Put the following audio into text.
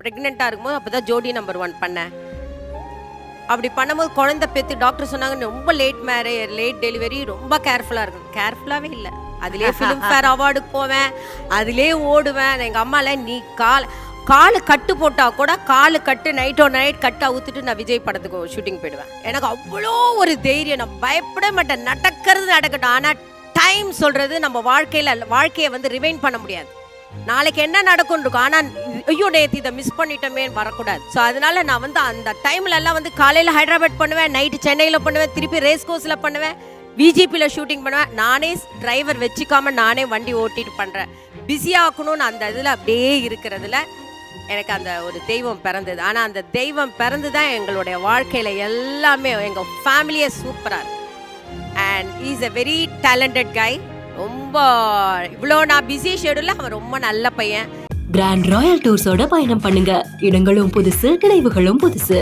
ப்ரெக்னெண்ட்டாக இருக்கும்போது அப்போ தான் ஜோடி நம்பர் 1 பண்ணேன். அப்படி பண்ணும்போது குழந்தை பெற்று டாக்டர் சொன்னாங்க ரொம்ப லேட் டெலிவரி, ரொம்ப கேர்ஃபுல்லாக இருக்கணும். கேர்ஃபுல்லாகவே இல்லை. அதிலே ஃபிலிம்ஃபேர் அவார்டுக்கு போவேன், அதிலே ஓடுவேன். எங்கள் அம்மாவில் நீ காலு கட்டு போட்டால் கூட நைட் கட்டு அவுத்துட்டு நான் விஜய் படத்துக்கு ஷூட்டிங் போயிடுவேன். எனக்கு அவ்வளோ ஒரு தைரியம், நான் பயப்பட மாட்டேன். நடக்கட்டும். ஆனால் டைம் சொல்கிறது நம்ம வாழ்க்கையை வந்து ரிவைண்ட் பண்ண முடியாது. நாளைக்கு என்ன நடக்கும் இருக்கும், ஆனால் ஐயோ நேற்று இதை மிஸ் பண்ணிட்டோமே வரக்கூடாது. ஸோ அதனால நான் வந்து அந்த டைம்ல எல்லாம் வந்து காலையில் ஹைதராபாத் பண்ணுவேன், நைட்டு சென்னையில் பண்ணுவேன், திருப்பி ரேஸ் கோர்ஸில் பண்ணுவேன், விஜிபியில் ஷூட்டிங் பண்ணுவேன். நானே டிரைவர் வச்சுக்காம நானே வண்டி ஓட்டிட்டு பண்ணுறேன். பிஸியாகணும்னு அந்த இதில் அப்படியே இருக்கிறதுல எனக்கு அந்த ஒரு தெய்வம் பிறந்தது. ஆனால் அந்த தெய்வம் பிறந்து தான் எங்களுடைய வாழ்க்கையில் எல்லாமே எங்கள் ஃபேமிலியே சூப்பராக இருக்கு. And is a very talented கை. ரொம்ப இவ்வளோ நான் பிஸி ஷெடியூலில் அவன் ரொம்ப நல்ல பையன். கிராண்ட் ராயல் டூர்ஸோட பயணம் பண்ணுங்க. இடங்களும் புதுசு, நினைவுகளும் புதுசு.